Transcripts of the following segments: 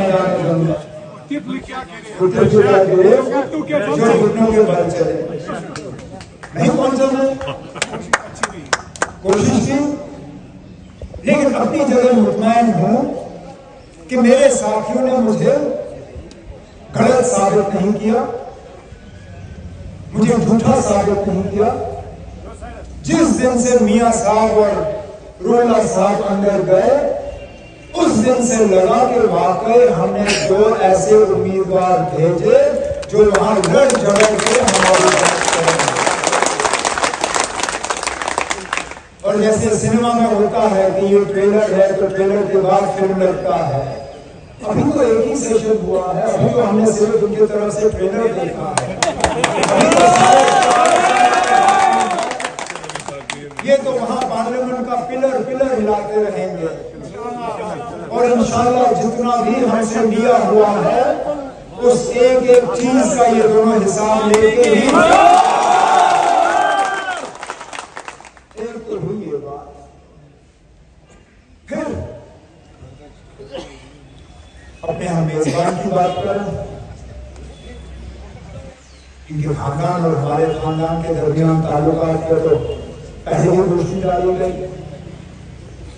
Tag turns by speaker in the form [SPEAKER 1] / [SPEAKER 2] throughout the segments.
[SPEAKER 1] जाने दूंगा जो घुटनों के बल चले। नहीं पहुंचा मैं, कोशिश की, लेकिन अपनी जगह मुतमैन हूं कि मेरे साथियों ने मुझे गलत साबित नहीं किया, मुझे झूठा साबित नहीं किया। जिस दिन से मियां साहब और रोला साहब अंदर गए, उस दिन से लगा कि वाकई हमने दो ऐसे उम्मीदवार भेजे जो वहां लड़ झगड़ के हमारी बात करेंगे। और जैसे सिनेमा में होता है कि ये ट्रेलर है तो ट्रेलर के बाद फिल्म लगता है, अभी तो एक ही सेशन हुआ है, अभी तो हमने सिर्फ उनकी तरफ से ट्रेलर देखा है। ये तो वहां पार्लियामेंट का पिलर पिलर हिलाते रहेंगे और इंशाल्लाह जितना भी हमसे लिया हुआ है उस एक एक चीज का ये दोनों हिसाब लेके ही एक तो हुई ये बात। फिर अपने हम मेजबान की बात करें, इनके खानदान और हमारे खानदान के दरमियान ताल्लुकात पर तो पहले ही रोशनी डाली गई,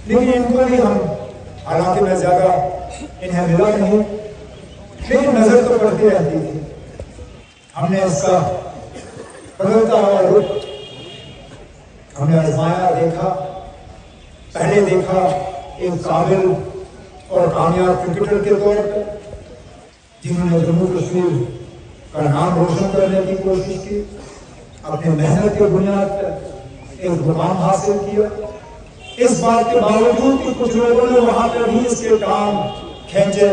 [SPEAKER 1] लेकिन इनको भी हम, हालांकि मैं ज्यादा इन्हें मिला नहीं, लेकिन नजर तो पड़ती रहती थी। हमने इसका बदलता हुआ रुख हमने आजमाया, देखा। पहले देखा एक काबिल और कामयाब क्रिकेटर के तौर पर जिन्होंने जम्मू कश्मीर का नाम रोशन करने की कोशिश की, अपनी मेहनत के बुनियाद पर एक मुकाम हासिल किया। इस बात के बावजूद कि कुछ लोगों ने वहां पर भी इसके काम खींचे,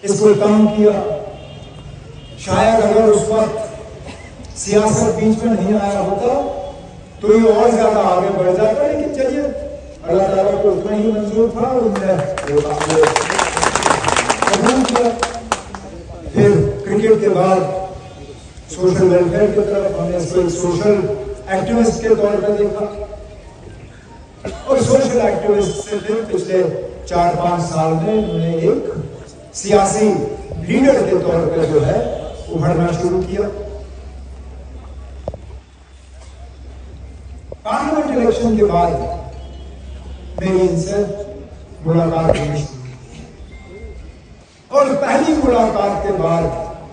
[SPEAKER 1] इसको कम किया। शायद अगर उस वक्त सियासत बीच में नहीं आया होता तो ये और ज्यादा आगे बढ़ जाता, लेकिन चलिए अल्लाह ताला को उतना ही मंजूर था और उन्होंने कबूल किया। फिर क्रिकेट के बाद सोशल वेलफेयर की तरफ हमने इसको एक सोशल एक्टिविस्ट के तौर पर देखा और सोशल एक्टिविस्ट से फिर पिछले 4-5 साल में उन्होंने एक सियासी लीडर के तौर पर जो है उभरना शुरू किया। पार्लियामेंट इलेक्शन के बाद मेरी इनसे मुलाकात होनी शुरू हुई और पहली मुलाकात के बाद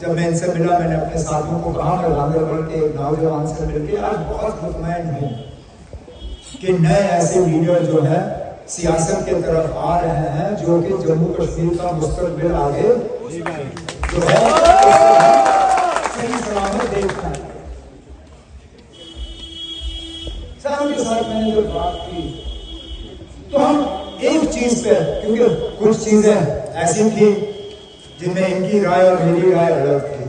[SPEAKER 1] जब मैं इनसे मिला, मैंने अपने साथियों को कहा, मैं गांधरबल के एक नौजवान से मिलकर आज बहुत मुतमैन हूं कि नए ऐसे लीडर जो है सियासत के तरफ आ रहे हैं जो कि जम्मू कश्मीर का मुस्तकबिल आगे जो है सही सलामत देखना है। साहब के साथ मैंने जब बात की तो हम एक चीज पे, क्योंकि कुछ चीजें ऐसी थी जिनमें इनकी राय और मेरी राय अलग थी,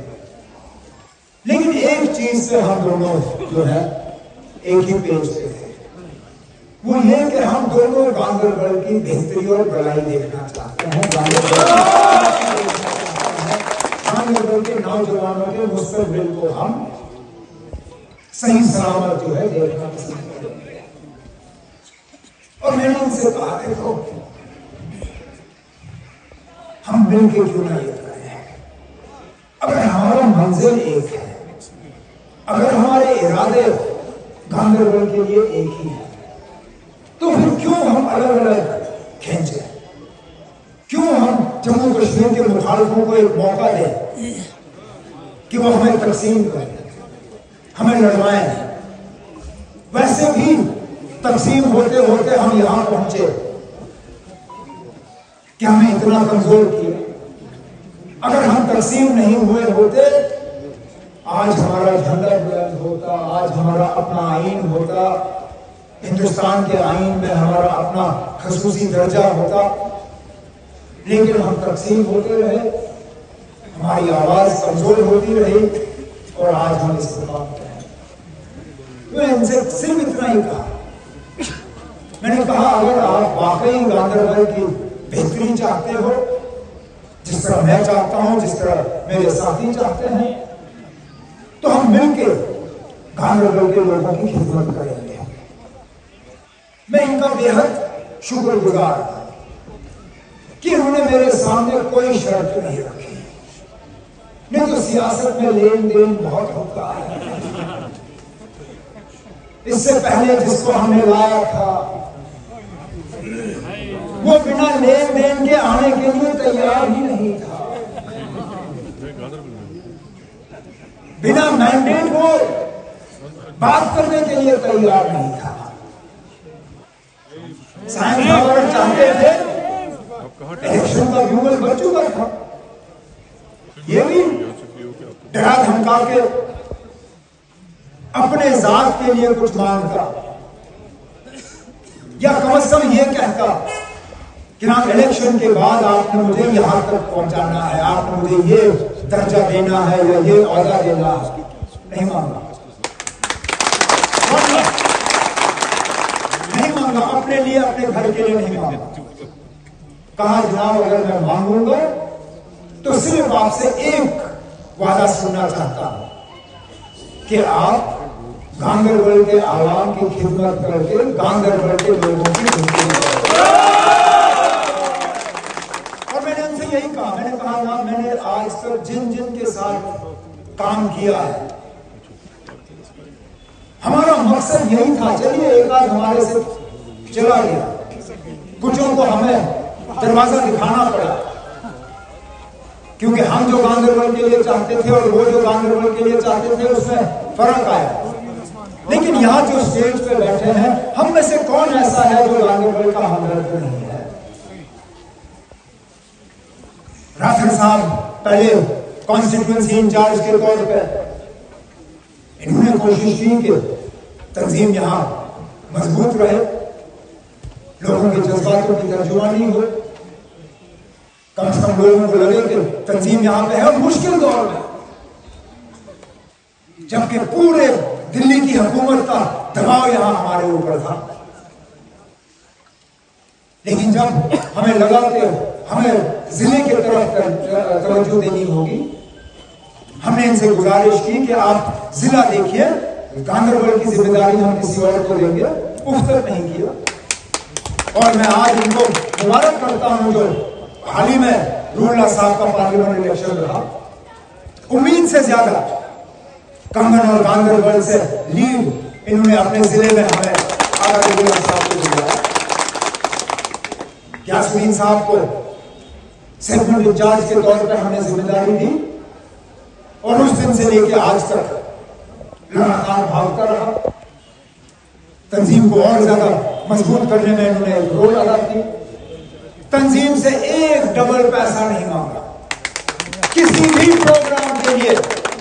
[SPEAKER 1] लेकिन एक चीज से हम दोनों जो है एक ही पेज पे थे, वो ये कि हम दोनों गांधरबल की बेहतरी और भलाई देखना चाहते हैं। गांधरबल के नौजवानों के मुस्तकबिल को हम सही सलामत जो है देखना पसंद करेंगे। और मैंने उनसे कहा, देखो हम मिलकर क्यों ना ये करें, अगर हमारा मंजिल एक है, अगर हमारे इरादे गांधरबल के लिए एक ही है, तो फिर क्यों हम अलग अलग खींचे, क्यों हम जम्मू कश्मीर के मुखालिफों को एक मौका दें कि वो हमें तकसीम करें, हमें लड़वाएं। वैसे भी तकसीम होते होते हम यहां पहुंचे कि हमें इतना कमजोर किया। अगर हम तकसीम नहीं हुए होते, आज हमारा झंडा बुलंद होता, आज हमारा अपना आईन होता, हिंदुस्तान के आईन में हमारा अपना खसूसी दर्जा होता, लेकिन हम तकसीम होते रहे, हमारी आवाज कमजोर होती रही और आज हम इस मुकाम पे हैं। मैं इनसे सिर्फ इतना ही कहा, मैंने कहा अगर आप वाकई गांधरबल की बेहतरी चाहते हो, जिस तरह मैं चाहता हूं, जिस तरह मेरे साथी चाहते हैं, तो हम मिलकर गांधरबल के लोगों की खिदमत करेंगे। मैं इनका बेहद शुक्रगुजार कि उन्होंने मेरे सामने कोई शर्त नहीं रखी। नहीं तो सियासत में लेन देन बहुत होता है। इससे पहले जिसको हमने लाया था वो बिना लेन देन के आने के लिए तैयार ही नहीं था, बिना मैंडेट को बात करने के लिए तैयार नहीं था। साइंस पावर चाहते थे, इलेक्शन का ब्यूगल बच चुका था, ये भी डरा धमका के अपने जात के लिए कुछ मांगता, या कम से कम ये कहता कि ना इलेक्शन के बाद आपने मुझे यहां तक पहुंचाना है, आपने मुझे ये दर्जा देना है या ये औहदा देना है। नहीं मांगा, नहीं मांगा, अपने लिए अपने घर के लिए नहीं मांगा। कहा जनाब अगर मैं मांगूंगा तो सिर्फ आपसे एक वादा सुनना चाहता हूं कि आप गांदरबल के आवाम की खिदमत करके गांदरबल के लोगों की खिदमत करें। और मैंने उनसे यही कहा, मैंने कहा ना मैंने आज तक जिन जिन के साथ काम किया है हमारा मकसद यही था। चलिए एक आध हमारे से चला गया, कुछों को हमें दरवाजा दिखाना पड़ा, क्योंकि हम जो गांदरबल के लिए चाहते थे और वो जो गांदरबल के लिए चाहते थे उसमें फर्क आया। लेकिन यहाँ जो स्टेज पे बैठे हैं हम में से कौन ऐसा है जो गांदरबल का हमदर्द नहीं है? राठौर साहब पहले कॉन्स्टिट्यूएंसी इंचार्ज के तौर पर इन्होंने कोशिश की कि तंजीम यहाँ मजबूत रहे, लोगों के जज्बातों की तर्जुमानी हो, कम से कम लोगों को लगे कि तंजीम यहाँ पे है। और मुश्किल दौर में जबकि पूरे दिल्ली की हुकूमत का दबाव यहां हमारे ऊपर था, लेकिन जब हमें लगा कि हमें जिले की तरफ तवज्जो देनी होगी, हमने इनसे गुजारिश की कि आप जिला देखिए, गांदरबल की जिम्मेदारी हम किसी और को देंगे। पुख्ता नहीं किया। और मैं आज इनको मुबारक करता हूं जो हाल ही में रूल्ला साहब का पार्लियामेंट इलेक्शन रहा, उम्मीद से ज्यादा कंगन और गांदरबल से लीड इन्होंने अपने जिले में हमें आगा साहब को दिया। यासमीन साहब को सेगमेंट इंचार्ज के तौर पर हमने जिम्मेदारी दी और उस दिन से लेकर आज तक लगातार भागता रहा। तंजीम को और ज्यादा मजबूत करने में इन्होंने रोल अदा की। तंजीम से एक डबल पैसा नहीं मांगा किसी भी प्रोग्राम के लिए।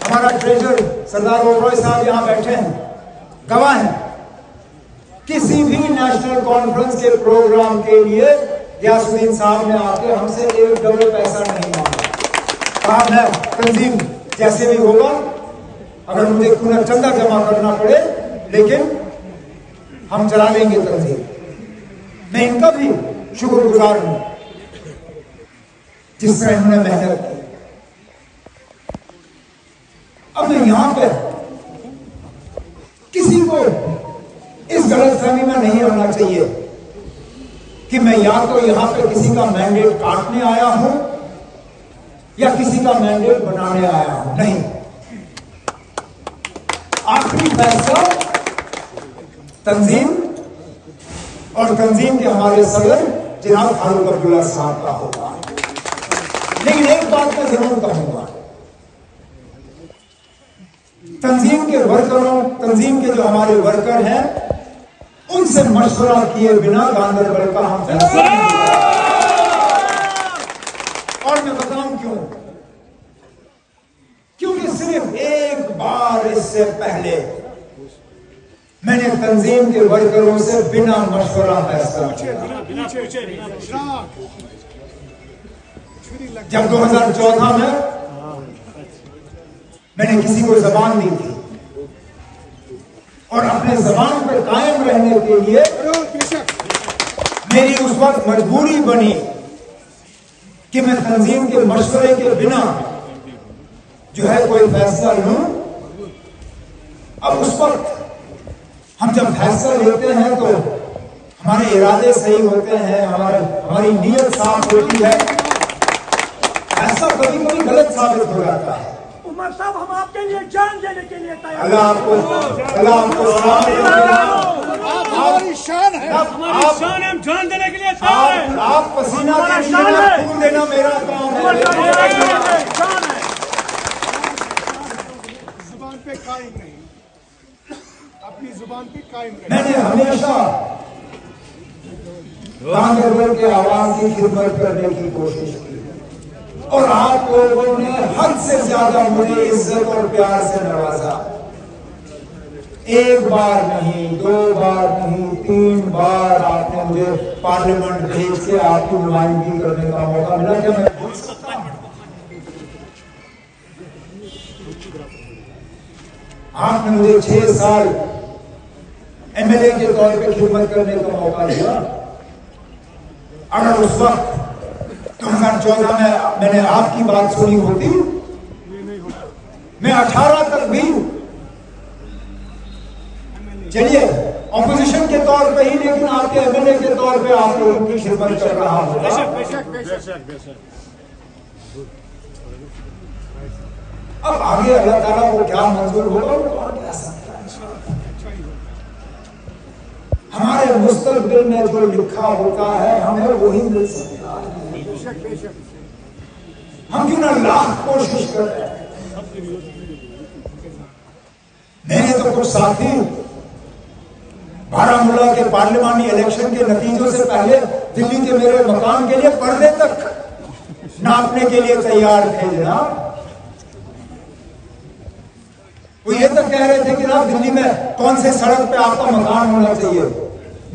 [SPEAKER 1] हमारा ट्रेजर सरदार ओबरॉय साहब यहां बैठे हैं, गवाह हैं। किसी भी नेशनल कॉन्फ्रेंस के प्रोग्राम के लिए यासमीन साहब ने आके हमसे एक डबल पैसा नहीं मांगा। कहा मैं तंजीम जैसे भी होगा, अगर मुझे पूरा चंदा जमा करना पड़े, लेकिन हम चला लेंगे तंजीम। मैं इनका भी शुक्रगुजार हूं जिस तरह इन्होंने मेहनत की। अब मैं यहां पर किसी को इस गलतफहमी में नहीं रहना चाहिए कि मैं या तो यहां पर किसी का मैंडेट काटने आया हूं या किसी का मैंडेट बनाने आया हूं। नहीं, आखिरी फैसला तंजीम और तंजीम के हमारे सदर जनाब फारूक अब्दुल्ला साहब का होगा। लेकिन एक बात मैं जरूर कहूंगा, तंजीम के वर्करों, तंजीम के जो हमारे वर्कर हैं, उनसे मशवरा किए बिना गांदरबल का हम फैसला नहीं किया। और मैं बताऊं क्यों? क्योंकि सिर्फ एक बार इससे पहले मैंने तंजीम के वर्करों से बिना मशवरा फैसला किया। जब 2014 में मैंने किसी को जबान दी थी और अपने जबान पर कायम रहने के लिए मेरी उस वक्त मजबूरी बनी कि मैं तंजीम के मशवरे के बिना जो है कोई फैसला लूं। अब उस वक्त हम जब फैसला लेते हैं तो हमारे इरादे सही होते हैं, हमारी नीयत साफ होती है, ऐसा कभी कभी गलत साबित हो जाता है।
[SPEAKER 2] उमर साहब, हम आपके लिए जान देने के लिए तैयार।
[SPEAKER 1] अल्लाह आपको
[SPEAKER 3] हमारी शान है,
[SPEAKER 2] हमारी शान है, हम जान देने के लिए तैयार हैं।
[SPEAKER 1] आप पसीना खून देना मेरा काम है।
[SPEAKER 2] शान है।
[SPEAKER 3] जुबान पे कायम नहीं, अपनी जुबान पे कायम नहीं।
[SPEAKER 1] मैंने हमेशा गांधरबल के आवाज की खिदमत करने की कोशिश की और आप लोगों ने हद से ज्यादा मुझे इज्जत और प्यार से नवाजा। एक बार नहीं, 2 बार नहीं, 3 बार आपने मुझे पार्लियामेंट भेज के आपकी नुमाइंदगी करने का मौका मिला। क्या मैं भूल सकता हूं? आपने मुझे 6 साल एमएलए के तौर पे खिदमत करने का मौका दिया। अगर उस वक्त 2014 में मैंने आपकी बात सुनी होती, मैं 18 तक भी चलिए ऑपोजिशन के तौर पे ही, लेकिन आपके एमएलए के तौर पे आप लोगों की खिदमत कर रहा हूं। अब आगे अल्लाह ताला को क्या मंजूर होगा वो कौन कह सकता है। हमारे मुस्तकबिल में जो लिखा होता है हमें वही मिल सकता है। हम क्यों ना लाख कोशिश कर रहे हैं। मैंने तो कुछ साथी बारामूला के पार्लिमानी इलेक्शन के नतीजों से पहले दिल्ली के मेरे मकान के लिए पर्दे तक नापने के लिए तैयार थे जनाब। वो ये तक कह रहे थे कि ना दिल्ली में कौन से सड़क पे आपका मकान होना चाहिए।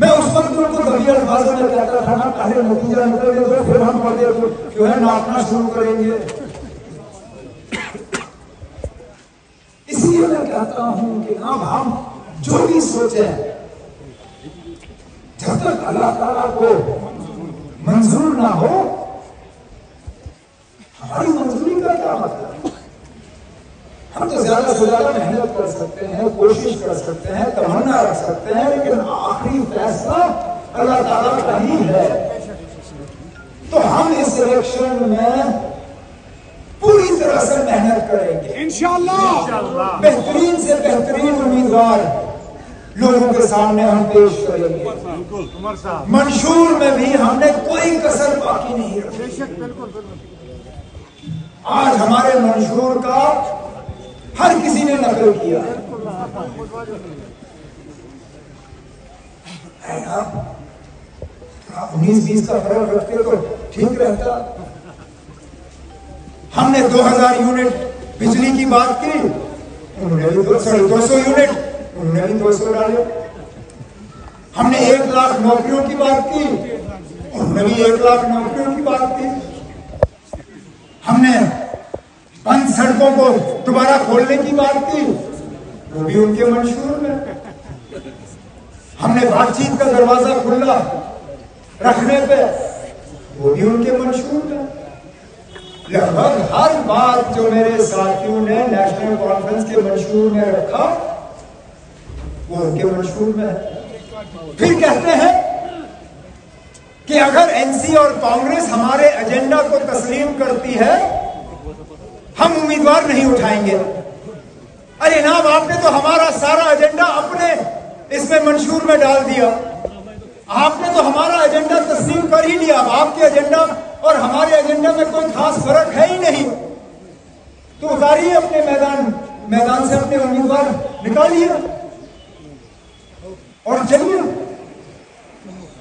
[SPEAKER 1] मैं उस वक्त उनको दबी अल्फाजों में कहता था ना, पहले नतीजा निकलने दो, फिर हम पर्दे को जो है नापना शुरू करेंगे। इसलिए मैं कहता हूं कि अब हम जो भी सोचे, जब तक अल्लाह ताला को मंजूर ना हो, हमारी मंजूरी का क्या मतलब। हम तो ज्यादा से ज्यादा मेहनत कर सकते हैं, कोशिश कर सकते हैं, तमन्ना रख सकते हैं, लेकिन आखिरी फैसला अल्लाह ताला का ही है। तो हम इस इलेक्शन में पूरी तरह से मेहनत करेंगे इंशाअल्लाह। बेहतरीन से बेहतरीन उम्मीदवार लोगों के सामने हम पेश करेंगे। मंशूर में भी हमने कोई कसर बाकी नहीं रखी। आज हमारे मंशूर का हर किसी ने नकल किया। 19-20 का फर्क रखते तो ठीक रहता। हमने 2000 यूनिट बिजली की बात की, उन्होंने भी 200 यूनिट, उन्होंने भी 200 डाले। हमने 1 लाख नौकरियों की बात की, उन्होंने भी 1 लाख नौकरियों की बात की। हमने बंद सड़कों को दोबारा खोलने की बात की, वो भी उनके मंशूर में। हमने बातचीत का दरवाजा खुला रखने पे, वो भी उनके मंशूर में। लगभग हर बात जो मेरे साथियों ने नेशनल कॉन्फ्रेंस के मंशूर में रखा, वो उनके मंशूर में है। फिर कहते हैं कि अगर एनसी और कांग्रेस हमारे एजेंडा को तस्लीम करती है, हम उम्मीदवार नहीं उठाएंगे। अरे नाम, आपने तो हमारा सारा एजेंडा अपने इसमें मंशूर में डाल दिया। आपने तो हमारा एजेंडा तस्लीम कर ही लिया। अब आपके एजेंडा और हमारे एजेंडा में कोई खास फर्क है ही नहीं। तो उतारिए अपने मैदान से अपने उम्मीदवार निकालिए और चलिए।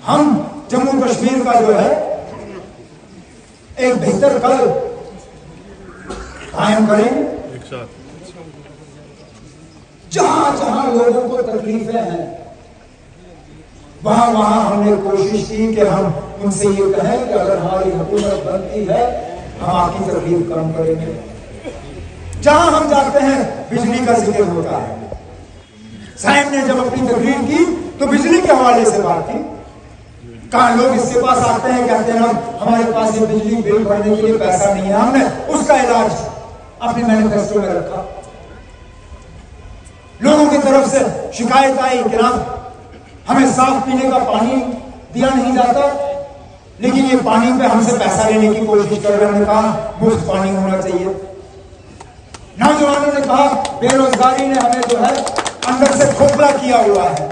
[SPEAKER 1] हम जम्मू कश्मीर का जो है एक बेहतर कल कायम करेंगे। जहां जहां लोगों को तकलीफें हैं, वहां वहां हमने कोशिश की कि हम उनसे ये कहें कि अगर हमारी हुकूमत बनती है, हम आपकी तकलीफ कम करेंगे। जहां हम जाते हैं बिजली का जिक्र होता है। साहब ने जब अपनी तकरीर की तो बिजली के हवाले से बात की। कहा लोग इसके पास आते हैं, कहते हैं हमारे पास ये बिजली बिल भरने के लिए पैसा नहीं है। हमने उसका इलाज अपने मैनिफेस्टो में रखा। लोगों की तरफ से शिकायत आई कि हमें साफ पीने का पानी दिया नहीं जाता, लेकिन ये पानी पे हमसे पैसा लेने की कोशिश कर रहे हैं। हमने कहा मुफ्त पानी होना चाहिए। नौजवानों ने कहा बेरोजगारी ने हमें जो है अंदर से खोखला किया हुआ है।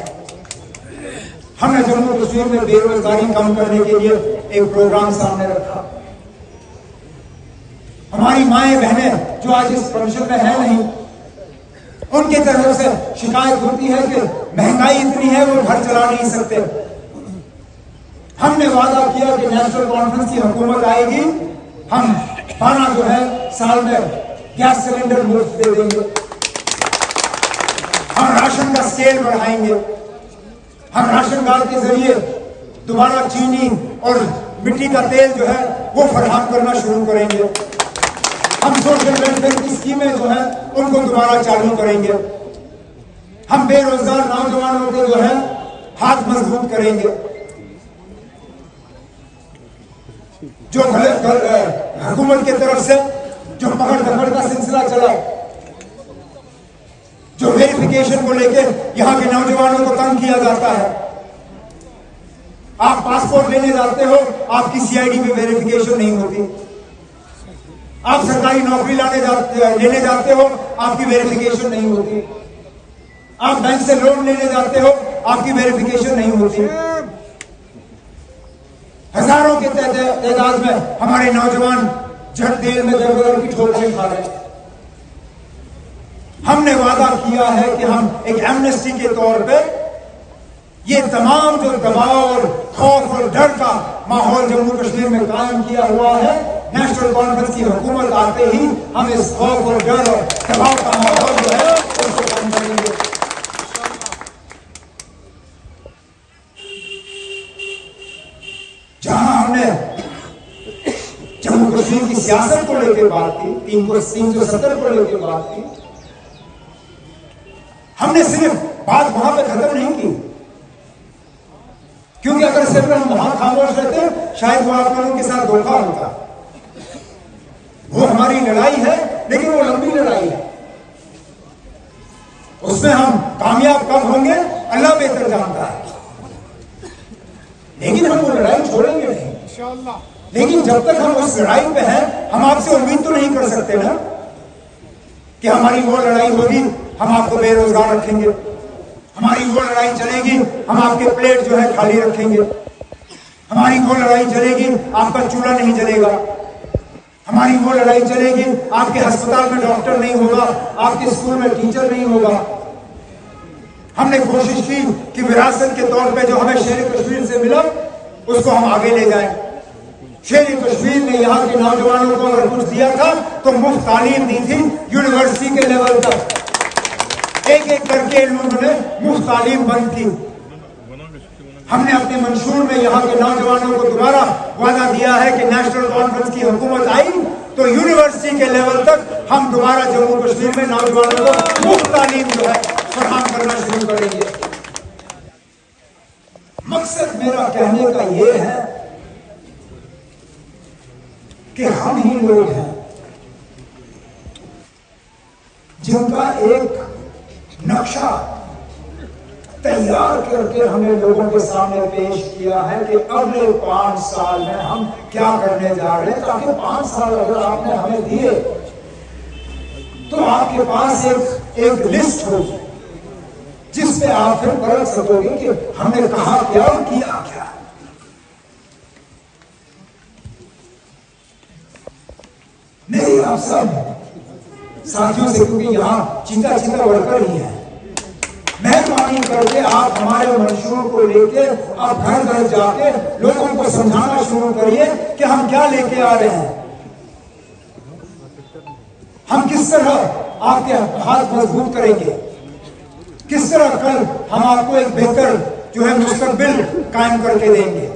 [SPEAKER 1] हमने जम्मू कश्मीर में बेरोजगारी कम करने के लिए एक प्रोग्राम सामने रखा। हमारी माएं बहनें जो आज इस फंक्शन में है नहीं, उनकी तरफ से शिकायत होती है कि महंगाई इतनी है वो घर चला नहीं सकते। हमने वादा किया कि नेशनल कॉन्फ्रेंस की हुकूमत आएगी, हम 12 जो है साल में गैस सिलेंडर मुफ्त दे देंगे, हम राशन का स्केल बढ़ाएंगे, हम राशन कार्ड के जरिए दोबारा चीनी और मिट्टी का तेल जो है वो फराहम करना शुरू करेंगे, हम सोशल वेलफेयर की स्कीमें जो है उनको दोबारा चालू करेंगे, हम बेरोजगार नौजवानों के जो है हाथ मजबूत करेंगे। जो हुकूमत की तरफ से जो पकड़ धकड़ का सिलसिला चला, जो वेरिफिकेशन को लेकर यहां के नौजवानों को तंग किया जाता है। आप पासपोर्ट लेने जाते हो, आपकी सीआईडी में वेरिफिकेशन नहीं होती। आप सरकारी नौकरी लेने जाते हो, आपकी वेरिफिकेशन नहीं होती। आप बैंक से लोन लेने जाते हो, आपकी वेरिफिकेशन नहीं होती। हजारों के तादाद में हमारे नौजवान जेल में दर की ठोकरें खा रहे हैं। हमने वादा किया है कि हम एक एमनेस्टी के तौर पे ये तमाम जो दबाव और खौफ और डर का माहौल जम्मू कश्मीर में कायम किया हुआ है, नेशनल कॉन्फ्रेंस की हुकूमत आते ही हम इस खौफ और डर और दबाव का माहौल जो है उसको कम करेंगे। जहां हमने जम्मू कश्मीर की सियासत को लेकर बात की, 370 को लेकर बात की, हमने सिर्फ बात वहां पे खत्म नहीं की, क्योंकि अगर सिर्फ हम वहां खामोश रहते शायद वो आप लोगों के साथ धोखा होता। वो हमारी लड़ाई है, लेकिन वो लंबी लड़ाई है, उसमें हम कामयाब कब होंगे अल्लाह बेहतर जानता है, लेकिन हम वो लड़ाई छोड़ेंगे नहीं इंशाअल्लाह। लेकिन जब तक हम उस लड़ाई पे हैं, हम आपसे उम्मीद तो नहीं कर सकते ना कि हमारी वो लड़ाई होगी हम आपको बेरोजगार रखेंगे, हमारी वो लड़ाई चलेगी हम आपके प्लेट जो है खाली रखेंगे, हमारी वो लड़ाई चलेगी आपका चूल्हा नहीं जलेगा, हमारी वो लड़ाई चलेगी आपके अस्पताल में डॉक्टर नहीं होगा, आपके स्कूल में टीचर नहीं होगा। हमने कोशिश की कि विरासत के तौर पे जो हमें शेर कश्मीर से मिला उसको हम आगे ले जाएं। शेर कश्मीर ने यहाँ के नौजवानों को अगर कुछ दिया था तो मुफ्त तालीम दी थी, यूनिवर्सिटी के लेवल तक एक एक करके इन लोगों ने मुफ्त तालीम बंद की। हमने अपने मंशूर में यहाँ के नौजवानों को दोबारा वादा दिया है कि नेशनल कॉन्फ्रेंस की हुकूमत आई तो यूनिवर्सिटी के लेवल तक हम दोबारा जम्मू कश्मीर में नौजवानों को मुफ्त तालीम जो है फराहम करना शुरू करेंगे। मकसद मेरा कहने का यह है कि हम ही लोग हैं जिनका एक नक्शा तैयार करके हमने लोगों के सामने पेश किया है कि अगले 5 साल में हम क्या करने जा रहे हैं, ताकि 5 साल अगर आपने हमें दिए तो आपके पास एक लिस्ट हो जिस पे आप फिर परख सकोगे कि हमने कहा क्या और किया क्या। मेरी आप सब साथियों से, क्योंकि यहाँ चीता चीता वर्कर ही है, मेहरबानी करके आप हमारे मंशूर को लेके आप घर घर जाके लोगों को समझाना शुरू करिए कि हम क्या लेके आ रहे हैं, हम किस तरह आपके हाथ मजबूत करेंगे, किस तरह कल हम आपको एक बेहतर जो है मुस्तकबिल कायम करके देंगे,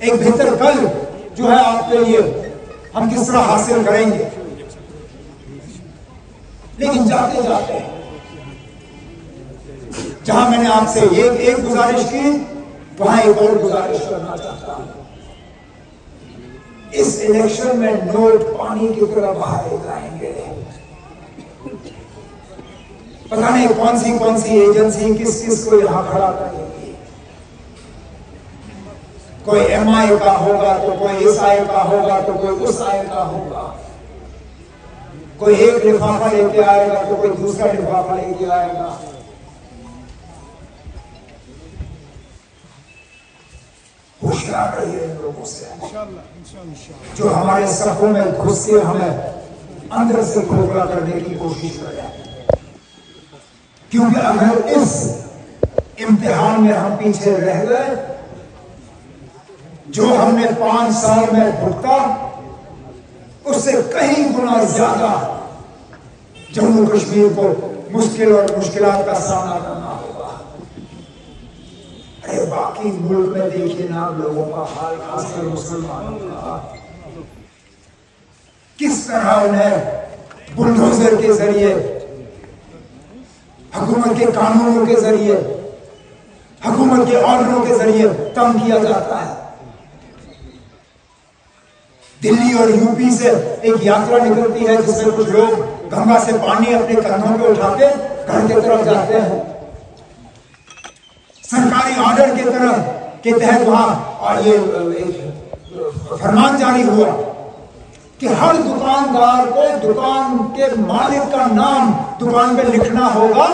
[SPEAKER 1] एक बेहतर कल जो है आपके लिए हम किस तरह हासिल करेंगे। लेकिन जाते जाते जहां मैंने आपसे एक गुजारिश की, वहां एक और गुजारिश करना चाहता हूं। इस इलेक्शन में नोट पानी की तरह बहाए जाएंगे। पता नहीं कौन सी एजेंसी किस किस को यहां खड़ा करेगी। कोई MI का होगा तो कोई SI का होगा तो कोई उस आय का होगा, कोई एक लिफाफा लेके आएगा तो कोई दूसरा लिफाफा लेके आएगा। होशियार रहिए इन लोगों से जो हमारे सफों में घुस के हमें अंदर से खोखला करने की कोशिश करें, क्योंकि अगर इस इम्तिहान में हम पीछे रह गए, जो हमने 5 साल में भुगता उससे कहीं गुना ज्यादा जम्मू कश्मीर को मुश्किल और मुश्किलात का सामना करना होगा। अरे बाकी मुल्क में देखिए ना लोगों का हाल, खासकर मुसलमानों का, किस तरह उन्हें बुलडोजर के जरिए, हुकूमत के कानूनों के जरिए, हुकूमत के ऑर्डरों के जरिए तंग किया जाता है। दिल्ली और यूपी से एक यात्रा निकलती है जिसमें कुछ लोग गंगा से पानी अपने कंधों पे उठा के घर की तरफ जाते हैं। सरकारी ऑर्डर के तरफ के तहत वहां ये फरमान जारी हुआ कि हर दुकानदार को दुकान के मालिक का नाम दुकान पे लिखना होगा,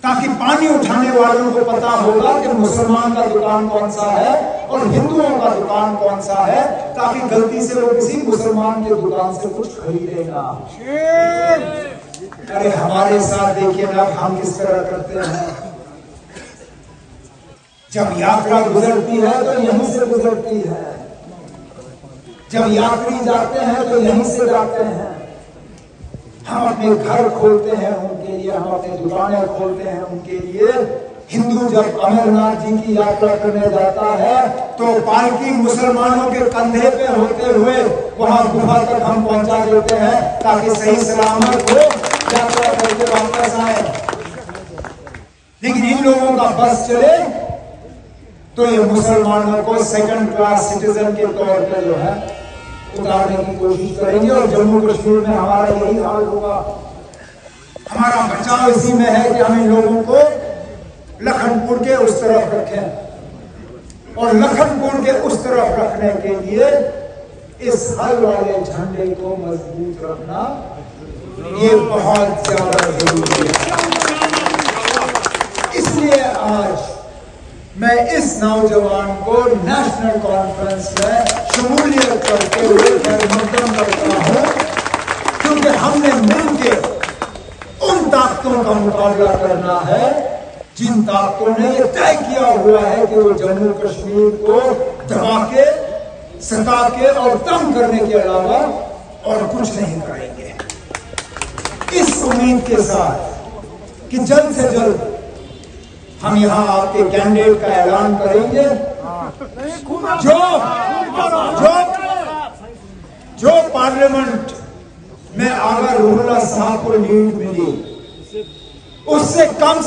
[SPEAKER 1] ताकि पानी उठाने वालों को पता होगा कि मुसलमान का दुकान कौन सा है और हिंदुओं का दुकान कौन सा है, ताकि गलती से वो किसी मुसलमान के दुकान से कुछ खरीदे ना। अरे हमारे साथ देखिए ना हम किस तरह करते हैं। जब यात्रा गुजरती है तो यहीं से गुजरती है, जब यात्री जाते हैं तो यहीं से जाते हैं। हम अपने घर खोलते हैं उनके लिए, हम अपने दुकानें खोलते हैं उनके लिए। हिंदू जब अमरनाथ जी की यात्रा करने जाता है तो पालकी मुसलमानों के कंधे पे होते हुए वहां गुफा तक हम पहुंचा देते हैं, ताकि सही सलामत हो यात्रा करके वापस आए। लेकिन इन लोगों का बस चले तो ये मुसलमानों को सेकंड क्लास सिटीजन के तौर पर जो है उतारने की कोशिश करेंगे, और जम्मू कश्मीर में हमारा यही हाल होगा। हमारा बचाव इसी में है कि हम इन लोगों को लखनपुर के उस तरफ रखें, और लखनपुर के उस तरफ रखने के लिए इस हल वाले झंडे को मजबूत रखना ये बहुत ज्यादा जरूरी है। इसलिए आज मैं इस नौजवान को नेशनल कॉन्फ्रेंस में शमूलियत करते हुए मुकदम करता हूं, क्योंकि हमने मिलकर उन ताकतों का मुकाबला करना है जिन ताकतों ने यह तय किया हुआ है कि वो जम्मू कश्मीर को दबा के, सता के और तंग करने के अलावा और कुछ नहीं करेंगे। इस उम्मीद के साथ कि जल्द से जल्द हम यहाँ आपके कैंडिडेट का ऐलान करेंगे, जो पार्लियामेंट में आगा रूहुल्लाह साहब को लीड मिली उससे कम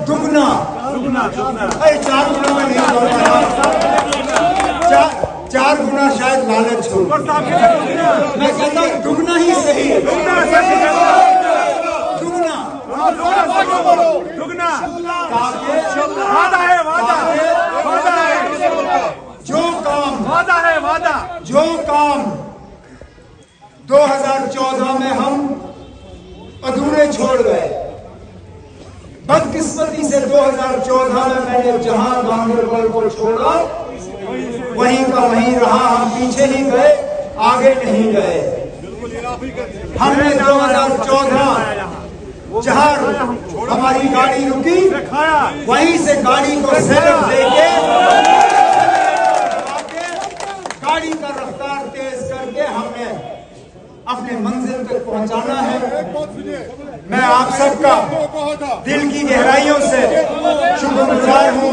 [SPEAKER 1] दुगना, अरे 4 गुना में नहीं कहूँगा, 4 गुना शायद लालच हो, मैं कहता हूँ दुगना ही सही, दुगना वादा है, जो काम 2014 में हम अधूरे छोड़ गए, बदकिस्मती से 2014 में मैंने जहां गांधरबल को छोड़ा वहीं का वहीं रहा। हम पीछे ही गए, आगे नहीं गए। हमने 2014 जहां हमारी गाड़ी रुकी वहीं से गाड़ी को सेल्फ लेके गाड़ी का रफ्तार तेज करके हमने अपने मंजिल तक पहुंचाना है। मैं आप सबका दिल की गहराइयों से शुक्रगुजार हूं।